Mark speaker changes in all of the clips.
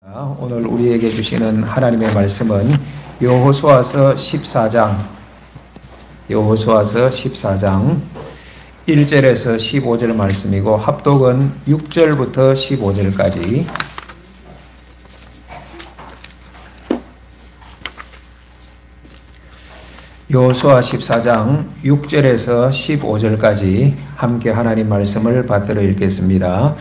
Speaker 1: 오늘 우리에게 주시는 하나님의 말씀은 여호수아서 14장 1절에서 15절 말씀이고 합독은 6절부터 15절까지. 여호수아 14장 6절에서 15절까지 함께 하나님 말씀을 받들어 읽겠습니다.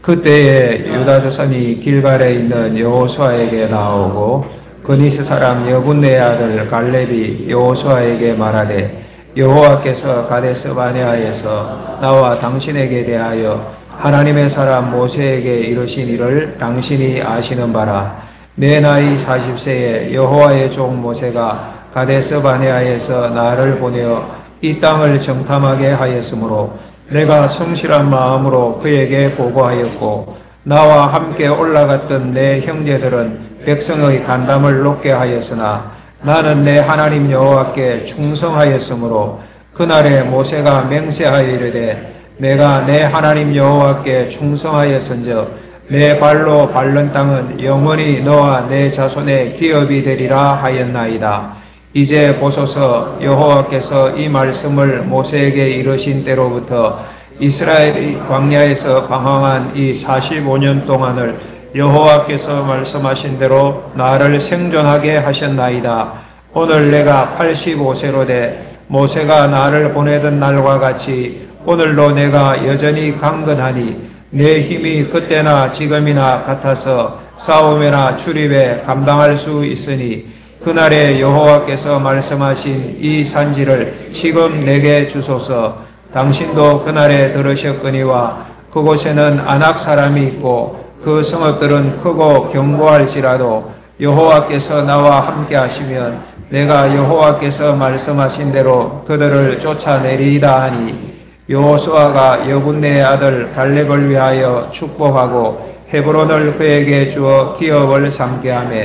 Speaker 1: 그때에 유다 조상이 길갈에 있는 여호수아에게 나오고 그니스 사람 여분네의 아들 갈렙이 여호수아에게 말하되 여호와께서 가데스 바네아에서 나와 당신에게 대하여 하나님의 사람 모세에게 이르신 일을 당신이 아시는 바라. 내 나이 40세에 여호와의 종 모세가 가데스 바네아에서 나를 보내어 이 땅을 정탐하게 하였으므로 내가 성실한 마음으로 그에게 보고하였고 나와 함께 올라갔던 내 형제들은 백성의 간담을 높게 하였으나 나는 내 하나님 여호와께 충성하였으므로 그날에 모세가 맹세하여 이르되 내가 내 하나님 여호와께 충성하였은즉 내 발로 밟는 땅은 영원히 너와 내 자손의 기업이 되리라 하였나이다. 이제 보소서, 여호와께서 이 말씀을 모세에게 이르신 때로부터 이스라엘이 광야에서 방황한 이 45년 동안을 여호와께서 말씀하신 대로 나를 생존하게 하셨나이다. 오늘 내가 85세로 돼 모세가 나를 보내던 날과 같이 오늘도 내가 여전히 강건하니 내 힘이 그때나 지금이나 같아서 싸움이나 출입에 감당할 수 있으니 그날에 여호와께서 말씀하신 이 산지를 지금 내게 주소서. 당신도 그날에 들으셨거니와 그곳에는 아낙 사람이 있고 그 성읍들은 크고 견고할지라도 여호와께서 나와 함께 하시면 내가 여호와께서 말씀하신 대로 그들을 쫓아내리이다 하니 여호수아가 여분네의 아들 갈렙을 위하여 축복하고 헤브론을 그에게 주어 기업을 삼게 하며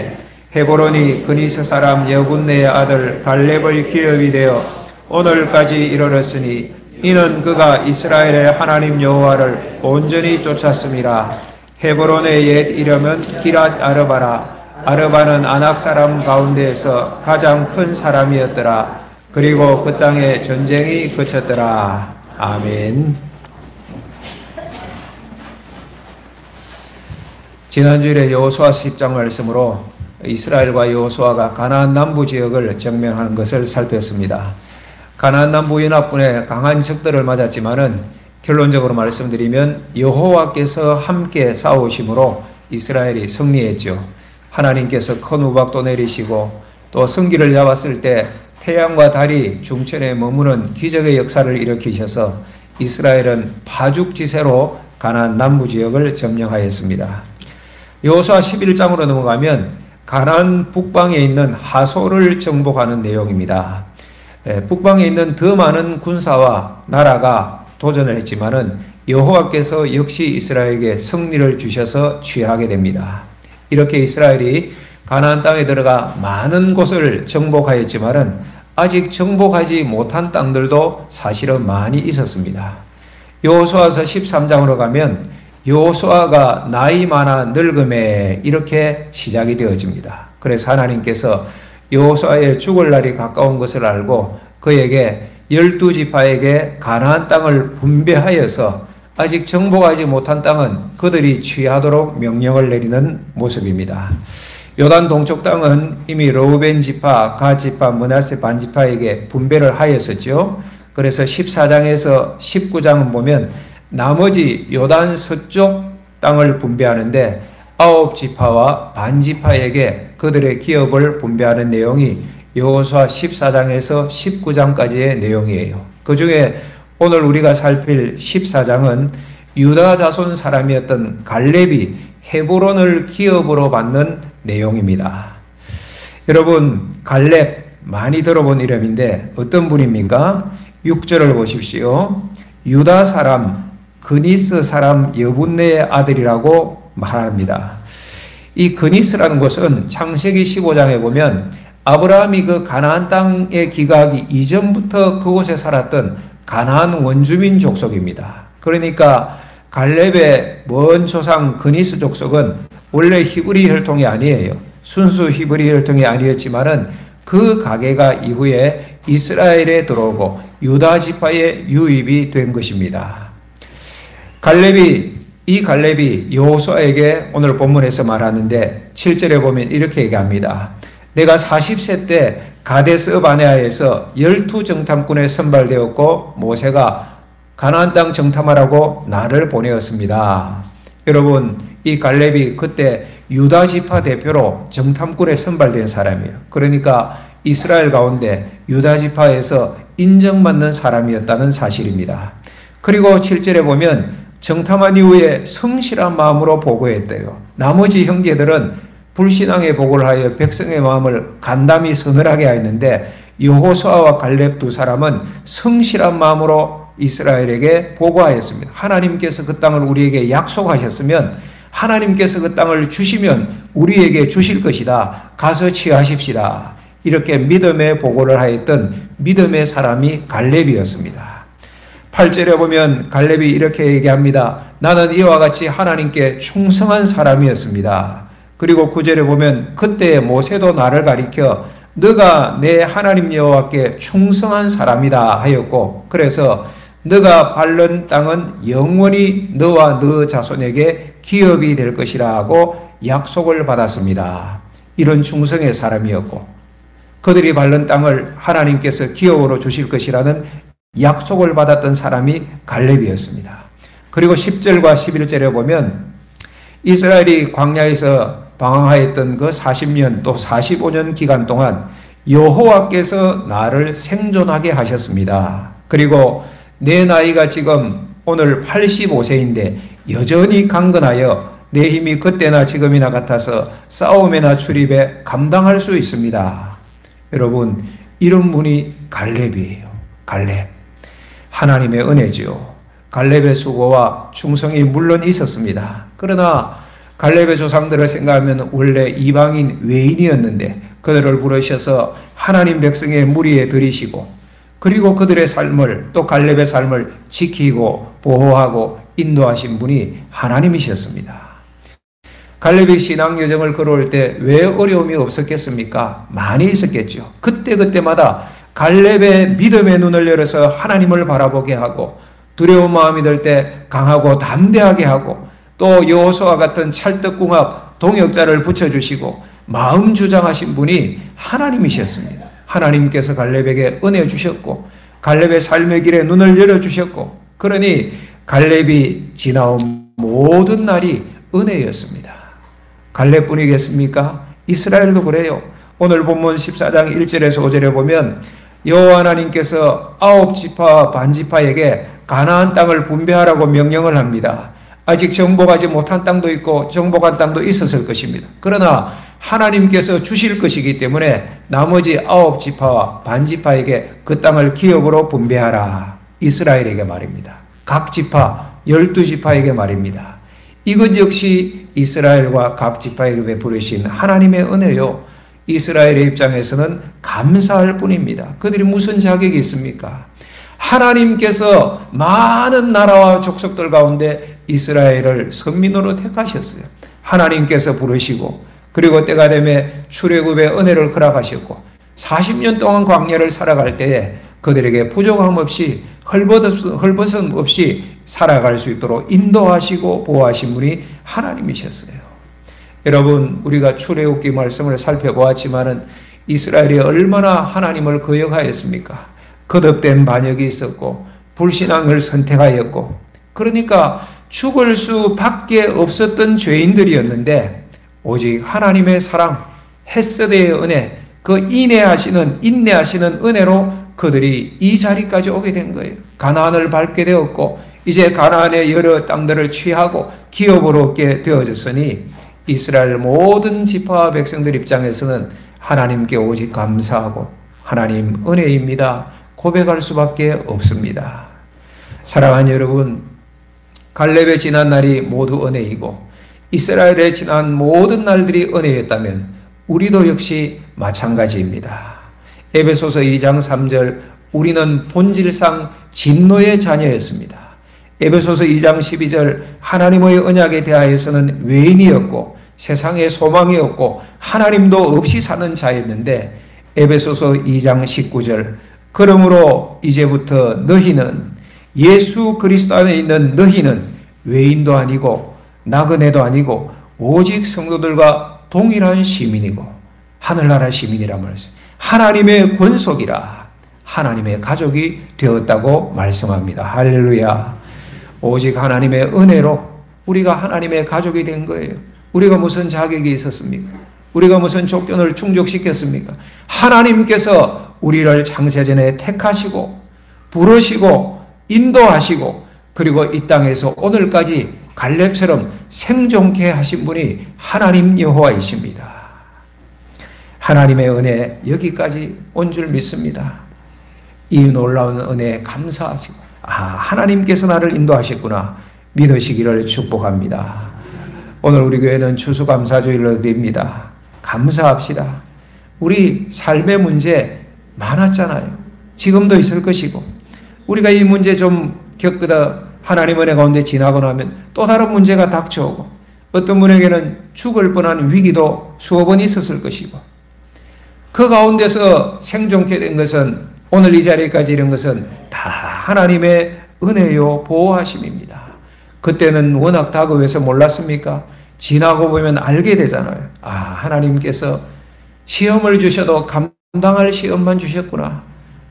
Speaker 1: 헤브론이 그니스 사람 여분네의 아들 갈렙의 기업이 되어 오늘까지 이르렀으니 이는 그가 이스라엘의 하나님 여호와를 온전히 쫓았음이라. 헤브론의 옛 이름은 기랏 아르바라. 아르바는 아낙 사람 가운데에서 가장 큰 사람이었더라. 그리고 그 땅에 전쟁이 그쳤더라. 아멘. 지난주에 여호수아 10장 말씀으로 이스라엘과 여호수아가 가나안 남부 지역을 정명하는 것을 살폈습니다. 가나안 남부 연합군의 강한 적들을 맞았지만은 결론적으로 말씀드리면 여호와께서 함께 싸우심으로 이스라엘이 승리했죠. 하나님께서 큰 우박도 내리시고 또 승기를 잡았을 때 태양과 달이 중천에 머무는 기적의 역사를 일으키셔서 이스라엘은 파죽지세로 가나안 남부 지역을 점령하였습니다. 여호수아 11장으로 넘어가면 가나안 북방에 있는 하솔을 정복하는 내용입니다. 북방에 있는 더 많은 군사와 나라가 도전을 했지만은 여호와께서 역시 이스라엘에게 승리를 주셔서 취하게 됩니다. 이렇게 이스라엘이 가나안 땅에 들어가 많은 곳을 정복하였지만은 아직 정복하지 못한 땅들도 사실은 많이 있었습니다. 여호수아서 13장으로 가면 여호수아가 나이 많아 늙음에 이렇게 시작이 되어집니다. 그래서 하나님께서 여호수아의 죽을 날이 가까운 것을 알고 그에게 12지파에게 가나안 땅을 분배하여서 아직 정복하지 못한 땅은 그들이 취하도록 명령을 내리는 모습입니다. 요단 동쪽 땅은 이미 르우벤 지파, 갓 지파, 므낫세 반 지파에게 분배를 하였었죠. 그래서 14장에서 19장은 보면 나머지 요단 서쪽 땅을 분배하는데 9지파와 반 지파에게 그들의 기업을 분배하는 내용이 여호수아 14장에서 19장까지의 내용이에요. 그 중에 오늘 우리가 살필 14장은 유다 자손 사람이었던 갈렙이 헤브론을 기업으로 받는 내용입니다. 여러분, 갈렙 많이 들어본 이름인데 어떤 분입니까? 6절을 보십시오. 유다 사람 그니스 사람 여분네의 아들이라고 말합니다. 이 그니스라는 곳은 창세기 15장에 보면 아브라함이 그 가나안 땅에 기가하기 이전부터 그곳에 살았던 가나안 원주민 족속입니다. 그러니까 갈렙의 먼 조상 그니스 족속은 원래 히브리 혈통이 아니에요. 순수 히브리 혈통이 아니었지만은 그 가계가 이후에 이스라엘에 들어오고 유다 지파에 유입이 된 것입니다. 이 갈렙이 여호수아에게 오늘 본문에서 말하는데 7절에 보면 이렇게 얘기합니다. 내가 40세 때 가데스 바네아에서 12정탐꾼에 선발되었고 모세가 가나안 땅 정탐하라고 나를 보내었습니다. 여러분, 이 갈렙이 그때 유다 지파 대표로 정탐꾼에 선발된 사람이에요. 그러니까 이스라엘 가운데 유다 지파에서 인정받는 사람이었다는 사실입니다. 그리고 7절에 보면 정탐한 이후에 성실한 마음으로 보고했대요. 나머지 형제들은 불신앙에 보고를 하여 백성의 마음을 간담히 서늘하게 하였는데 여호수아와 갈렙 두 사람은 성실한 마음으로 이스라엘에게 보고하였습니다. 하나님께서 그 땅을 우리에게 약속하셨으면, 하나님께서 그 땅을 주시면 우리에게 주실 것이다. 가서 취하십시다. 이렇게 믿음의 보고를 하였던 믿음의 사람이 갈렙이었습니다. 8절에 보면 갈렙이 이렇게 얘기합니다. 나는 이와 같이 하나님께 충성한 사람이었습니다. 그리고 9절에 보면 그때 모세도 나를 가리켜 너가 내 하나님 여호와께 충성한 사람이다 하였고, 그래서 너가 밟는 땅은 영원히 너와 너 자손에게 기업이 될 것이라 하고 약속을 받았습니다. 이런 충성의 사람이었고 그들이 밟는 땅을 하나님께서 기업으로 주실 것이라는 약속을 받았던 사람이 갈렙이었습니다. 그리고 10절과 11절에 보면 이스라엘이 광야에서 방황하였던 그 40년 또 45년 기간 동안 여호와께서 나를 생존하게 하셨습니다. 그리고 내 나이가 지금 오늘 85세인데 여전히 강건하여 내 힘이 그때나 지금이나 같아서 싸움이나 출입에 감당할 수 있습니다. 여러분, 이런 분이 갈렙이에요. 갈렙. 하나님의 은혜지요. 갈렙의 수고와 충성이 물론 있었습니다. 그러나 갈렙의 조상들을 생각하면 원래 이방인 외인이었는데 그들을 부르셔서 하나님 백성의 무리에 들이시고, 그리고 그들의 삶을, 또 갈렙의 삶을 지키고 보호하고 인도하신 분이 하나님이셨습니다. 갈렙이 신앙 여정을 걸어올 때 왜 어려움이 없었겠습니까? 많이 있었겠죠. 그때마다 갈렙의 믿음의 눈을 열어서 하나님을 바라보게 하고, 두려운 마음이 들 때 강하고 담대하게 하고, 또 여호수아 같은 찰떡궁합 동역자를 붙여주시고 마음 주장하신 분이 하나님이셨습니다. 하나님께서 갈렙에게 은혜 주셨고 갈렙의 삶의 길에 눈을 열어주셨고, 그러니 갈렙이 지나온 모든 날이 은혜였습니다. 갈렙뿐이겠습니까? 이스라엘도 그래요. 오늘 본문 14장 1절에서 5절에 보면 여호와 하나님께서 9지파와 반지파에게 가나안 땅을 분배하라고 명령을 합니다. 아직 정복하지 못한 땅도 있고 정복한 땅도 있었을 것입니다. 그러나 하나님께서 주실 것이기 때문에 나머지 9지파와 반지파에게 그 땅을 기업으로 분배하라. 이스라엘에게 말입니다. 각 지파 12지파에게 말입니다. 이것 역시 이스라엘과 각 지파에게 베푸르신 하나님의 은혜요. 이스라엘의 입장에서는 감사할 뿐입니다. 그들이 무슨 자격이 있습니까? 하나님께서 많은 나라와 족속들 가운데 이스라엘을 선민으로 택하셨어요. 하나님께서 부르시고, 그리고 때가 되면 출애굽의 은혜를 허락하셨고 40년 동안 광야를 살아갈 때에 그들에게 부족함 없이 헐벗음 없이 살아갈 수 있도록 인도하시고 보호하신 분이 하나님이셨어요. 여러분, 우리가 출애굽기 말씀을 살펴보았지만은 이스라엘이 얼마나 하나님을 거역하였습니까? 거듭된 반역이 있었고 불신앙을 선택하였고, 그러니까 죽을 수밖에 없었던 죄인들이었는데 오직 하나님의 사랑, 헤세드의 은혜, 그 인내하시는 은혜로 그들이 이 자리까지 오게 된 거예요. 가나안을 밟게 되었고 이제 가나안의 여러 땅들을 취하고 기업으로 얻게 되어졌으니 이스라엘 모든 지파와 백성들 입장에서는 하나님께 오직 감사하고 하나님 은혜입니다 고백할 수밖에 없습니다. 사랑하는 여러분, 갈렙의 지난 날이 모두 은혜이고 이스라엘의 지난 모든 날들이 은혜였다면 우리도 역시 마찬가지입니다. 에베소서 2장 3절, 우리는 본질상 진노의 자녀였습니다. 에베소서 2장 12절, 하나님의 언약에 대하여서는 외인이었고 세상에 소망이 없고 하나님도 없이 사는 자였는데 에베소서 2장 19절 그러므로 이제부터 너희는 예수 그리스도 안에 있는 너희는 외인도 아니고 나그네도 아니고 오직 성도들과 동일한 시민이고 하늘나라 시민이란 말씀. 하나님의 권속이라 하나님의 가족이 되었다고 말씀합니다. 할렐루야. 오직 하나님의 은혜로 우리가 하나님의 가족이 된 거예요. 우리가 무슨 자격이 있었습니까? 우리가 무슨 조건을 충족시켰습니까? 하나님께서 우리를 창세전에 택하시고 부르시고 인도하시고 그리고 이 땅에서 오늘까지 갈렙처럼 생존케 하신 분이 하나님 여호와이십니다. 하나님의 은혜 여기까지 온 줄 믿습니다. 이 놀라운 은혜에 감사하시고 하나님께서 나를 인도하셨구나 믿으시기를 축복합니다. 오늘 우리 교회는 추수감사주일로 드립니다. 감사합시다. 우리 삶의 문제 많았잖아요. 지금도 있을 것이고 우리가 이 문제 좀 겪다 하나님 은혜 가운데 지나고 나면 또 다른 문제가 닥쳐오고 어떤 분에게는 죽을 뻔한 위기도 수억 번 있었을 것이고 그 가운데서 생존케 된 것은 오늘 이 자리까지 이른 것은 다 하나님의 은혜요 보호하심입니다. 그때는 워낙 다급해서 몰랐습니까? 지나고 보면 알게 되잖아요. 하나님께서 시험을 주셔도 감당할 시험만 주셨구나.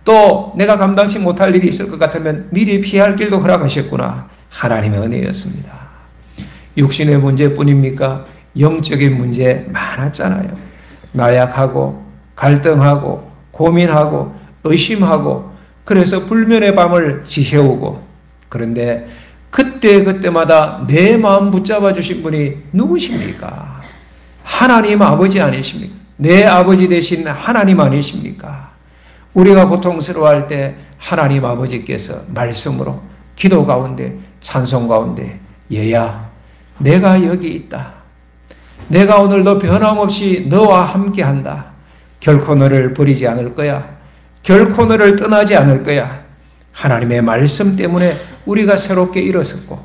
Speaker 1: 또 내가 감당치 못할 일이 있을 것 같으면 미리 피할 길도 허락하셨구나. 하나님의 은혜였습니다. 육신의 문제뿐입니까? 영적인 문제 많았잖아요. 나약하고 갈등하고 고민하고 의심하고 그래서 불면의 밤을 지새우고 그런데 그때마다 내 마음 붙잡아 주신 분이 누구십니까? 하나님 아버지 아니십니까? 내 아버지 되신 하나님 아니십니까? 우리가 고통스러워할 때 하나님 아버지께서 말씀으로 기도 가운데 찬송 가운데 얘야 내가 여기 있다. 내가 오늘도 변함없이 너와 함께한다. 결코 너를 버리지 않을 거야. 결코 너를 떠나지 않을 거야. 하나님의 말씀 때문에 우리가 새롭게 일어섰고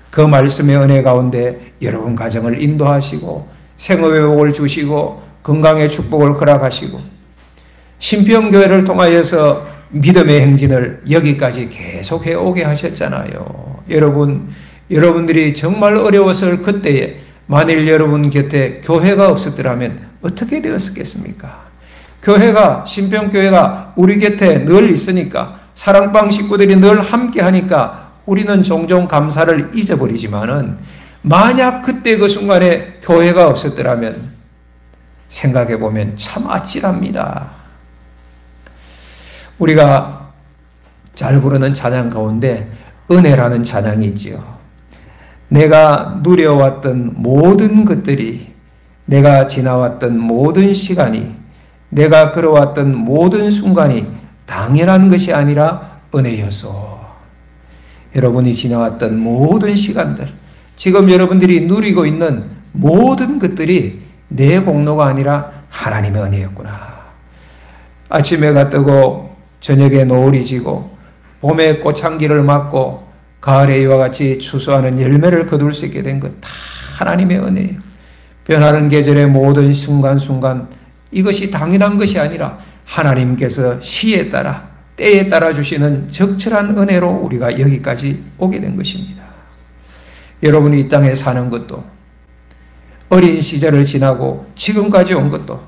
Speaker 1: 그 말씀의 은혜 가운데 여러분 가정을 인도하시고 생업의 복을 주시고 건강의 축복을 허락하시고 신평교회를 통하여서 믿음의 행진을 여기까지 계속해 오게 하셨잖아요. 여러분들이 정말 어려웠을 그때에 만일 여러분 곁에 교회가 없었더라면 어떻게 되었겠습니까? 교회가 신평교회가 우리 곁에 늘 있으니까 사랑방 식구들이 늘 함께 하니까 우리는 종종 감사를 잊어버리지만은 만약 그때 그 순간에 교회가 없었더라면 생각해 보면 참 아찔합니다. 우리가 잘 부르는 찬양 가운데 은혜라는 찬양이 있지요. 내가 누려왔던 모든 것들이 내가 지나왔던 모든 시간이 내가 걸어왔던 모든 순간이 당연한 것이 아니라 은혜였소. 여러분이 지나왔던 모든 시간들, 지금 여러분들이 누리고 있는 모든 것들이 내 공로가 아니라 하나님의 은혜였구나. 아침에 해가 뜨고 저녁에 노을이 지고 봄에 꽃향기를 맡고 가을에 이와 같이 추수하는 열매를 거둘 수 있게 된 것 다 하나님의 은혜예요. 변하는 계절의 모든 순간순간 이것이 당연한 것이 아니라 하나님께서 시에 따라 때에 따라 주시는 적절한 은혜로 우리가 여기까지 오게 된 것입니다. 여러분이 이 땅에 사는 것도 어린 시절을 지나고 지금까지 온 것도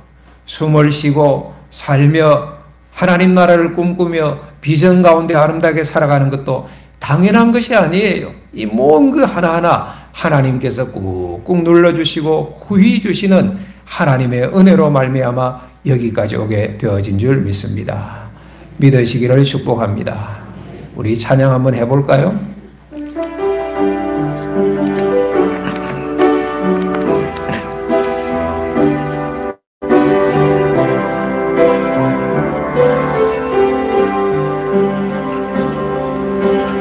Speaker 1: 숨을 쉬고 살며 하나님 나라를 꿈꾸며 비전 가운데 아름답게 살아가는 것도 당연한 것이 아니에요. 이 모든 그 하나하나 하나님께서 꾹꾹 눌러주시고 후히 주시는 하나님의 은혜로 말미암아 여기까지 오게 되어진 줄 믿습니다. 믿으시기를 축복합니다. 우리 찬양 한번 해볼까요?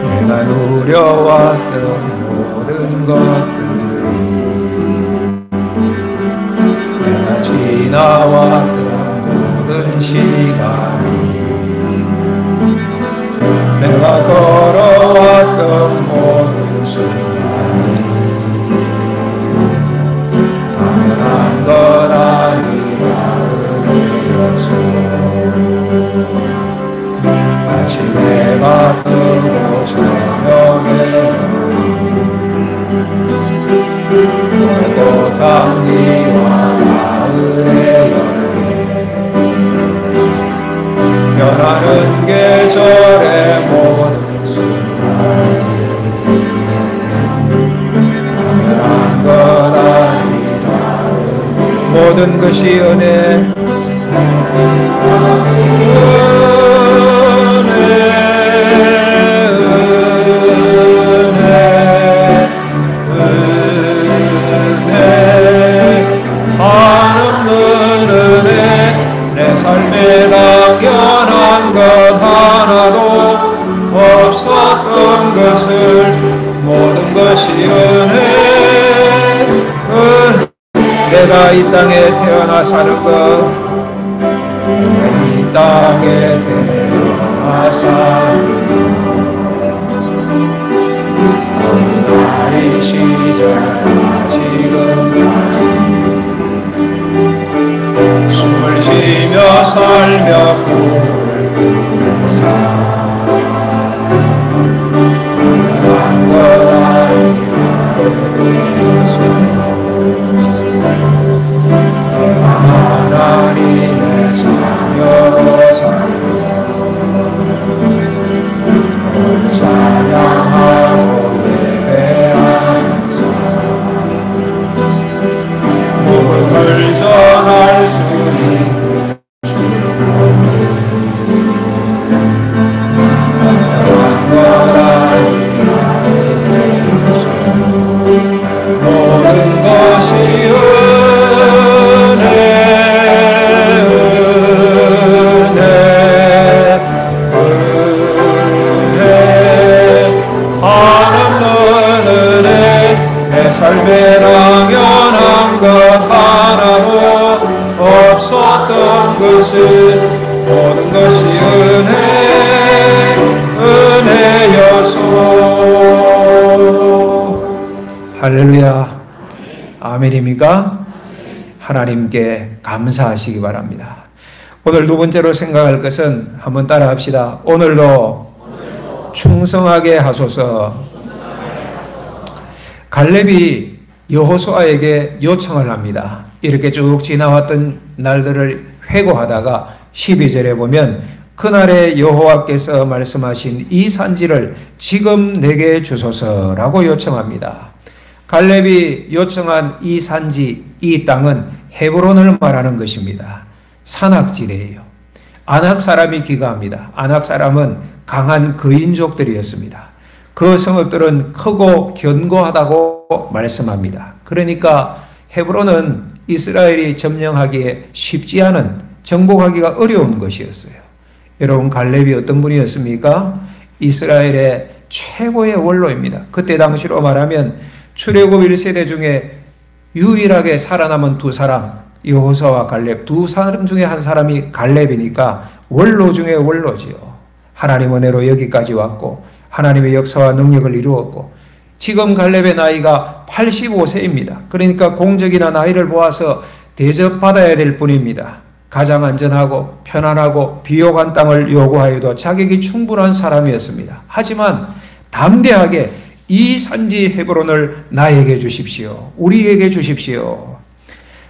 Speaker 1: 내가 누려왔던 모든 것들이 내가 지나왔던 모든 시간이 내가 걸어왔던 모든 순간이 다 장미와 가을의 열매 변하는 계절의 모든 순간이 당연한 것 아니라 모든 것이 은혜 내 삶에 당연한 것 하나도 없었던 것을 모든 것이 은혜 내가 이 땅에 태어나 사는 것 이 땅에 태어나 사는 것 어린아이 시절과 지금까지 숨을 쉬며 살며 꿈을 꾸는 삶 당연한 것 아니라 내가 하나님의 자녀로 살고 찬양하고 예배하는 삶 복음을 전할 수 있는 당연한 것 아니라 모든 것이 삶에 당연한 것 하나도 없었던 것은 모든 것이 은혜여서 할렐루야 아멘입니까? 하나님께 감사하시기 바랍니다. 오늘 두 번째로 생각할 것은 한번 따라 합시다. 오늘도 충성하게 하소서. 갈렙이 여호수아에게 요청을 합니다. 이렇게 쭉 지나왔던 날들을 회고하다가 12절에 보면 그날에 여호와께서 말씀하신 이 산지를 지금 내게 주소서라고 요청합니다. 갈렙이 요청한 이 산지, 이 땅은 헤브론을 말하는 것입니다. 산악지대예요. 아낙 사람이 기가합니다. 아낙 사람은 강한 거인족들이었습니다. 그 성읍들은 크고 견고하다고 말씀합니다. 그러니까 헤브론은 이스라엘이 점령하기에 쉽지 않은, 정복하기가 어려운 것이었어요. 여러분, 갈렙이 어떤 분이었습니까? 이스라엘의 최고의 원로입니다. 그때 당시로 말하면 출애굽 1세대 중에 유일하게 살아남은 두 사람, 여호수아와 갈렙, 두 사람 중에 한 사람이 갈렙이니까 원로 중에 원로지요. 하나님 은혜로 여기까지 왔고 하나님의 역사와 능력을 이루었고 지금 갈렙의 나이가 85세입니다. 그러니까 공적이나 나이를 보아서 대접받아야 될 뿐입니다. 가장 안전하고 편안하고 비옥한 땅을 요구하여도 자격이 충분한 사람이었습니다. 하지만 담대하게 이 산지 헤브론을 나에게 주십시오. 우리에게 주십시오.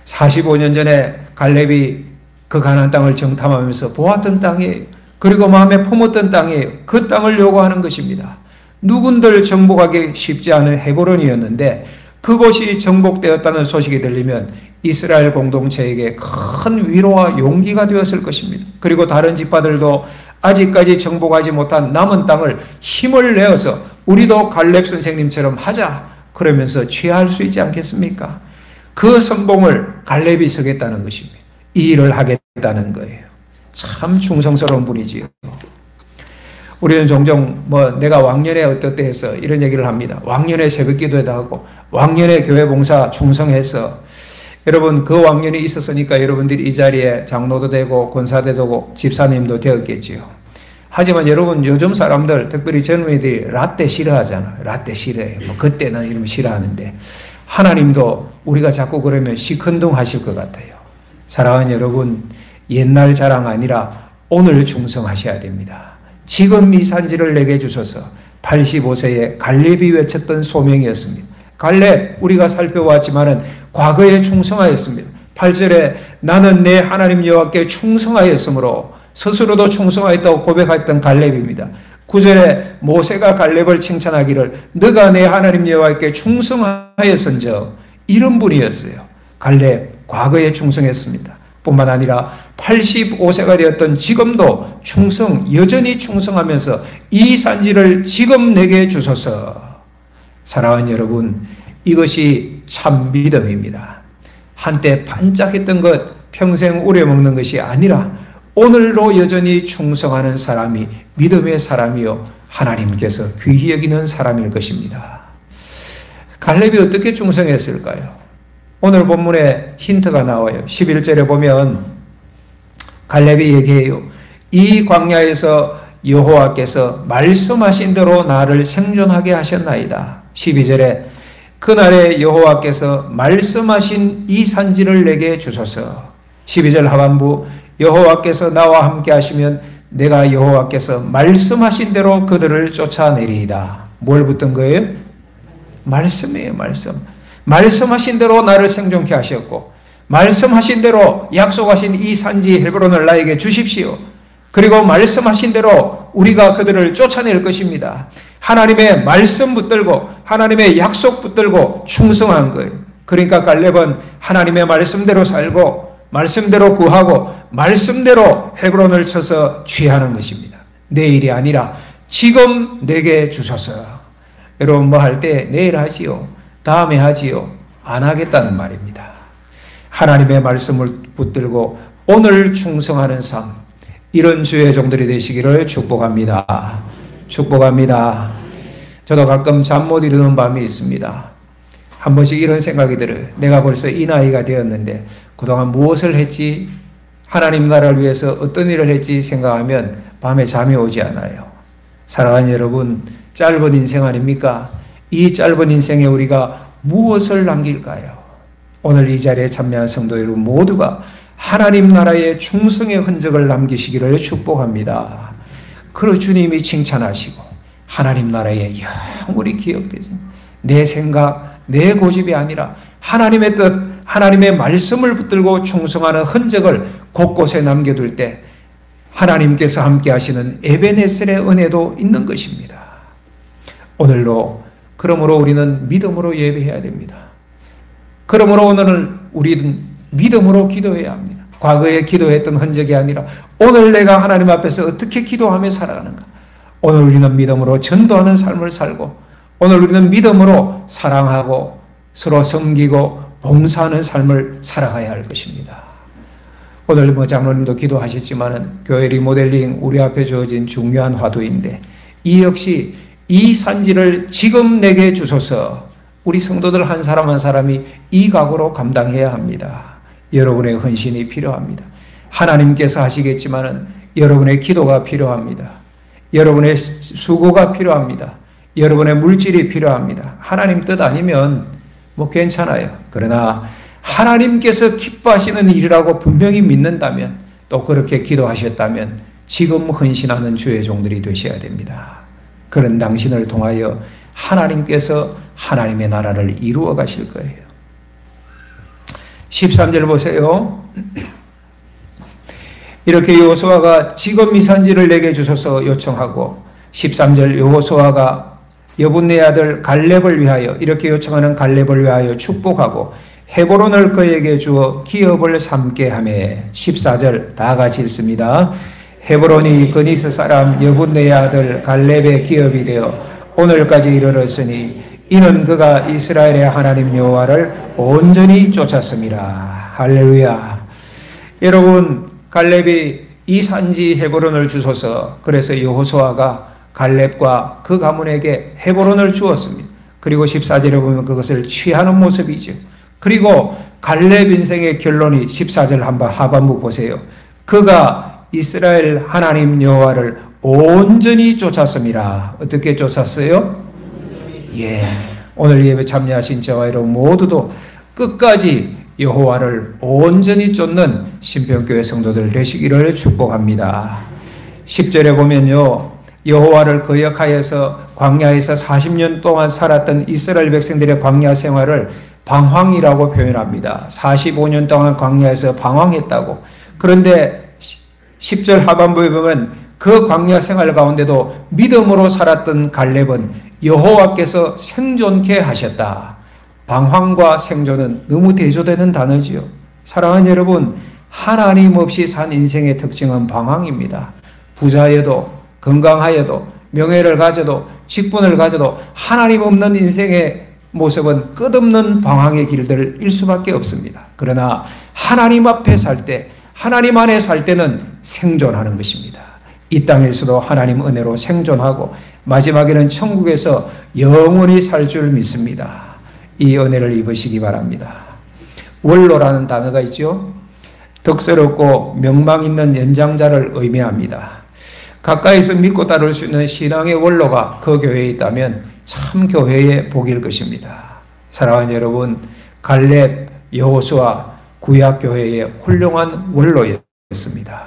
Speaker 1: 45년 전에 갈렙이 그 가나안 땅을 정탐하면서 보았던 땅이에요. 그리고 마음에 품었던 땅이에요. 그 땅을 요구하는 것입니다. 누군들 정복하기 쉽지 않은 헤브론이었는데 그곳이 정복되었다는 소식이 들리면 이스라엘 공동체에게 큰 위로와 용기가 되었을 것입니다. 그리고 다른 지파들도 아직까지 정복하지 못한 남은 땅을 힘을 내어서 우리도 갈렙 선생님처럼 하자 그러면서 취할 수 있지 않겠습니까? 그 선봉을 갈렙이 서겠다는 것입니다. 이 일을 하겠다는 거예요. 참 충성스러운 분이지요. 우리는 종종 내가 왕년에 어떻게 해서 이런 얘기를 합니다. 왕년에 새벽 기도회도 하고 왕년에 교회 봉사 충성해서 여러분 그 왕년이 있었으니까 여러분들이 이 자리에 장로도 되고 권사도 되고 집사님도 되었겠지요. 하지만 여러분 요즘 사람들 특별히 젊은이들이 라떼 싫어하잖아요. 라떼 싫어해요. 그때는 이러면 싫어하는데 하나님도 우리가 자꾸 그러면 시큰둥하실 것 같아요. 사랑하는 여러분, 옛날 자랑 아니라 오늘 충성하셔야 됩니다. 지금 이 산지를 내게 주소서. 85세에 갈렙이 외쳤던 소명이었습니다. 갈렙 우리가 살펴보았지만은 과거에 충성하였습니다. 8절에 나는 내 하나님 여호와께 충성하였으므로 스스로도 충성하였다고 고백했던 갈렙입니다. 9절에 모세가 갈렙을 칭찬하기를 너가 내 하나님 여호와께 충성하였은즉 이런 분이었어요. 갈렙 과거에 충성했습니다. 뿐만 아니라 85세가 되었던 지금도 여전히 충성하면서 이 산지를 지금 내게 주소서. 사랑하는 여러분, 이것이 참 믿음입니다. 한때 반짝했던 것 평생 우려먹는 것이 아니라 오늘도 여전히 충성하는 사람이 믿음의 사람이요 하나님께서 귀히 여기는 사람일 것입니다. 갈렙이 어떻게 충성했을까요? 오늘 본문에 힌트가 나와요. 11절에 보면 갈렙이 얘기해요. 이 광야에서 여호와께서 말씀하신 대로 나를 생존하게 하셨나이다. 12절에 그날에 여호와께서 말씀하신 이 산지를 내게 주소서. 12절 하반부 여호와께서 나와 함께 하시면 내가 여호와께서 말씀하신 대로 그들을 쫓아내리이다. 뭘 붙든 거예요? 말씀이에요. 말씀하신 대로 나를 생존케 하셨고 말씀하신 대로 약속하신 이 산지 헤브론을 나에게 주십시오. 그리고 말씀하신 대로 우리가 그들을 쫓아낼 것입니다. 하나님의 말씀 붙들고 하나님의 약속 붙들고 충성한 거예요. 그러니까 갈렙은 하나님의 말씀대로 살고 말씀대로 구하고 말씀대로 헤브론을 쳐서 취하는 것입니다. 내일이 아니라 지금 내게 주소서. 여러분 뭐 할 때 내일 하지요. 다음에 하지요. 안 하겠다는 말입니다. 하나님의 말씀을 붙들고 오늘 충성하는 삶, 이런 주의 종들이 되시기를 축복합니다. 축복합니다. 저도 가끔 잠 못 이루는 밤이 있습니다. 한 번씩 이런 생각이 들어요. 내가 벌써 이 나이가 되었는데 그동안 무엇을 했지? 하나님 나라를 위해서 어떤 일을 했지? 생각하면 밤에 잠이 오지 않아요. 사랑하는 여러분, 짧은 인생 아닙니까? 이 짧은 인생에 우리가 무엇을 남길까요? 오늘 이 자리에 참여한 성도 여러분 모두가 하나님 나라의 충성의 흔적을 남기시기를 축복합니다. 그러 주님이 칭찬하시고 하나님 나라의 영원히 기억되지 내 생각, 내 고집이 아니라 하나님의 뜻, 하나님의 말씀을 붙들고 충성하는 흔적을 곳곳에 남겨둘 때 하나님께서 함께 하시는 에베네셀의 은혜도 있는 것입니다. 오늘도 그러므로 우리는 믿음으로 예배해야 됩니다. 그러므로 오늘은 우리는 믿음으로 기도해야 합니다. 과거에 기도했던 흔적이 아니라 오늘 내가 하나님 앞에서 어떻게 기도하며 살아가는가. 오늘 우리는 믿음으로 전도하는 삶을 살고 오늘 우리는 믿음으로 사랑하고 서로 섬기고 봉사하는 삶을 살아가야 할 것입니다. 오늘 장로님도 기도하셨지만 교회 리모델링 우리 앞에 주어진 중요한 화두인데 이 역시 이 산지를 지금 내게 주소서. 우리 성도들 한 사람 한 사람이 이 각오로 감당해야 합니다. 여러분의 헌신이 필요합니다. 하나님께서 하시겠지만 여러분의 기도가 필요합니다. 여러분의 수고가 필요합니다. 여러분의 물질이 필요합니다. 하나님 뜻 아니면 뭐 괜찮아요. 그러나 하나님께서 기뻐하시는 일이라고 분명히 믿는다면 또 그렇게 기도하셨다면 지금 헌신하는 주의 종들이 되셔야 됩니다. 그런 당신을 통하여 하나님께서 하나님의 나라를 이루어 가실 거예요. 13절 보세요. 이렇게 여호수아가 지금 이 산지를 내게 주소서 요청하고 13절 여호수아가 여분네 아들 갈렙을 위하여 이렇게 요청하는 갈렙을 위하여 축복하고 헤브론을 그에게 주어 기업을 삼게 하매 14절 다 같이 읽습니다. 헤브론이 그니스 사람 여분네 아들 갈렙의 기업이 되어 오늘까지 이르렀으니 이는 그가 이스라엘의 하나님 여호와를 온전히 쫓았습니다. 할렐루야. 여러분 갈렙이 이 산지 헤브론을 주소서. 그래서 여호수아가 갈렙과 그 가문에게 헤브론을 주었습니다. 그리고 14절에 보면 그것을 취하는 모습이죠. 그리고 갈렙 인생의 결론이 14절 하반부 보세요. 그가 이스라엘 하나님 여호와를 온전히 쫓았습니다. 어떻게 쫓았어요? 예, 오늘 예배 참여하신 저와 여러분 모두도 끝까지 여호와를 온전히 쫓는 신평교회 성도들 되시기를 축복합니다. 10절에 보면요, 여호와를 거역하여서 광야에서 40년 동안 살았던 이스라엘 백성들의 광야 생활을 방황이라고 표현합니다. 45년 동안 광야에서 방황했다고. 그런데 10절 하반부에 보면 그 광야 생활 가운데도 믿음으로 살았던 갈렙은 여호와께서 생존케 하셨다. 방황과 생존은 너무 대조되는 단어지요. 사랑하는 여러분, 하나님 없이 산 인생의 특징은 방황입니다. 부자여도 건강하여도 명예를 가져도 직분을 가져도 하나님 없는 인생의 모습은 끝없는 방황의 길들일 수밖에 없습니다. 그러나 하나님 앞에 살 때, 하나님 안에 살 때는 생존하는 것입니다. 이 땅에서도 하나님 은혜로 생존하고 마지막에는 천국에서 영원히 살 줄 믿습니다. 이 은혜를 입으시기 바랍니다. 원로라는 단어가 있죠. 덕스럽고 명망 있는 연장자를 의미합니다. 가까이서 믿고 따를 수 있는 신앙의 원로가 그 교회에 있다면 참 교회의 복일 것입니다. 사랑하는 여러분, 갈렙, 여호수아 구약교회의 훌륭한 원로였습니다.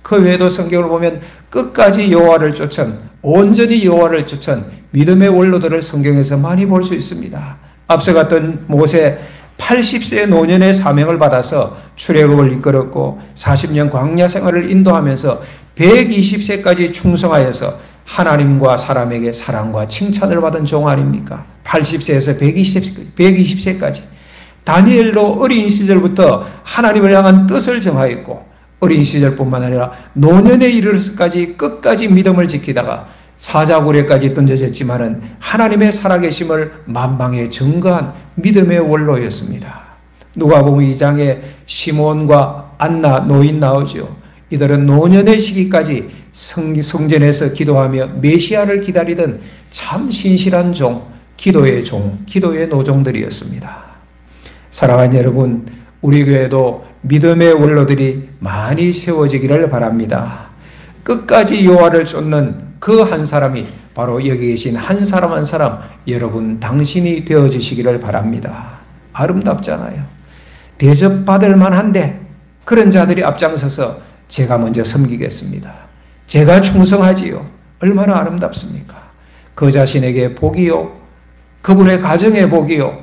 Speaker 1: 그 외에도 성경을 보면 끝까지 여호와를 쫓은, 온전히 여호와를 쫓은 믿음의 원로들을 성경에서 많이 볼 수 있습니다. 앞서 갔던 모세 80세 노년의 사명을 받아서 출애굽을 이끌었고 40년 광야 생활을 인도하면서 120세까지 충성하여서 하나님과 사람에게 사랑과 칭찬을 받은 종 아닙니까? 80세에서 120세까지. 다니엘도 어린 시절부터 하나님을 향한 뜻을 정하였고 어린 시절뿐만 아니라 노년에 이르러서까지 끝까지 믿음을 지키다가 사자굴에까지 던져졌지만은 하나님의 살아계심을 만방에 증거한 믿음의 원로였습니다. 누가복음 2장에 시몬과 안나 노인 나오죠. 이들은 노년의 시기까지 성전에서 기도하며 메시아를 기다리던 참 신실한 종, 기도의 노종들이었습니다. 사랑하는 여러분, 우리 교회도 믿음의 원로들이 많이 세워지기를 바랍니다. 끝까지 여호와를 쫓는 그 한 사람이 바로 여기 계신 한 사람 한 사람, 여러분 당신이 되어지시기를 바랍니다. 아름답잖아요. 대접받을 만한데 그런 자들이 앞장서서 제가 먼저 섬기겠습니다. 제가 충성하지요. 얼마나 아름답습니까? 그 자신에게 복이요, 그분의 가정의 복이요,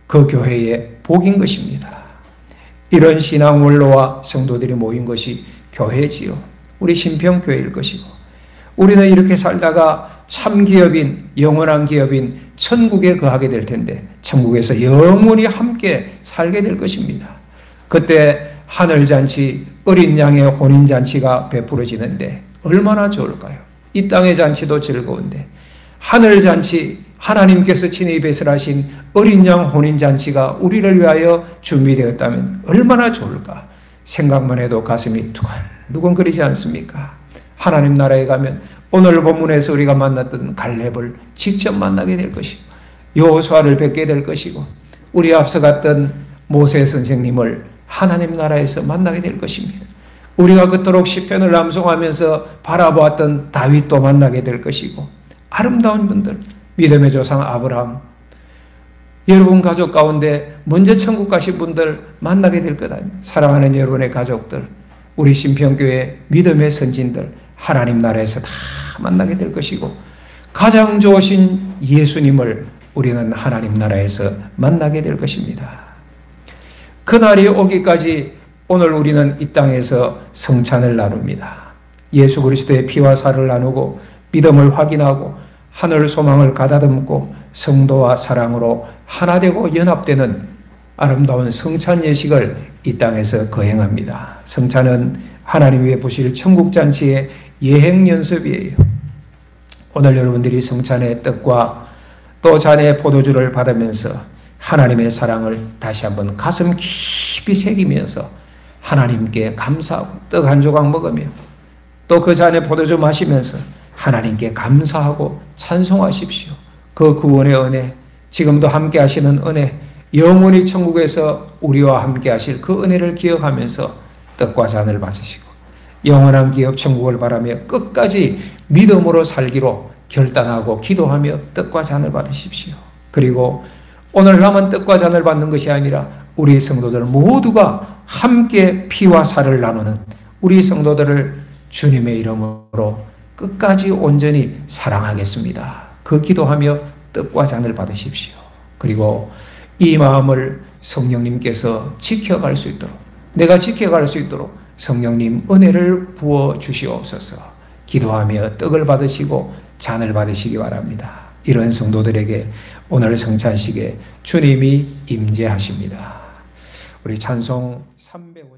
Speaker 1: 그 교회의 복인 것입니다. 이런 신앙 원로와 성도들이 모인 것이 교회지요. 우리 신평교회일 것이고, 우리는 이렇게 살다가 참 기업인, 영원한 기업인 천국에 거하게 될 텐데 천국에서 영원히 함께 살게 될 것입니다. 그때 하늘잔치, 어린 양의 혼인잔치가 베풀어지는데 얼마나 좋을까요? 이 땅의 잔치도 즐거운데 하늘잔치, 하나님께서 친히 배설하신 어린 양 혼인잔치가 우리를 위하여 준비되었다면 얼마나 좋을까? 생각만 해도 가슴이 두근거리지 않습니까? 하나님 나라에 가면 오늘 본문에서 우리가 만났던 갈렙을 직접 만나게 될 것이고 여호수아를 뵙게 될 것이고 우리 앞서 갔던 모세 선생님을 하나님 나라에서 만나게 될 것입니다. 우리가 그토록 시편을 암송하면서 바라보았던 다윗도 만나게 될 것이고 아름다운 분들, 믿음의 조상 아브라함, 여러분 가족 가운데 먼저 천국 가신 분들 만나게 될 것 아닙니까? 사랑하는 여러분의 가족들, 우리 신평교회 믿음의 선진들 하나님 나라에서 다 만나게 될 것이고 가장 좋으신 예수님을 우리는 하나님 나라에서 만나게 될 것입니다. 그날이 오기까지 오늘 우리는 이 땅에서 성찬을 나눕니다. 예수 그리스도의 피와 살을 나누고 믿음을 확인하고 하늘 소망을 가다듬고 성도와 사랑으로 하나 되고 연합되는 아름다운 성찬 예식을 이 땅에서 거행합니다. 성찬은 하나님이 베푸실 천국잔치의 예행연습이에요. 오늘 여러분들이 성찬의 떡과 또 잔의 포도주를 받으면서 하나님의 사랑을 다시 한번 가슴 깊이 새기면서 하나님께 감사하고 떡 한 조각 먹으며 또 그 잔의 포도주 마시면서 하나님께 감사하고 찬송하십시오. 그 구원의 은혜, 지금도 함께 하시는 은혜, 영원히 천국에서 우리와 함께 하실 그 은혜를 기억하면서 떡과 잔을 받으시고 영원한 기업 천국을 바라며 끝까지 믿음으로 살기로 결단하고 기도하며 떡과 잔을 받으십시오. 그리고 오늘 남은 떡과 잔을 받는 것이 아니라 우리 성도들 모두가 함께 피와 살을 나누는 우리 성도들을 주님의 이름으로 끝까지 온전히 사랑하겠습니다. 그 기도하며 떡과 잔을 받으십시오. 그리고 이 마음을 성령님께서 지켜갈 수 있도록, 내가 지켜갈 수 있도록 성령님 은혜를 부어 주시옵소서. 기도하며 떡을 받으시고 잔을 받으시기 바랍니다. 이런 성도들에게 오늘 성찬식에 주님이 임재하십니다. 우리 찬송 350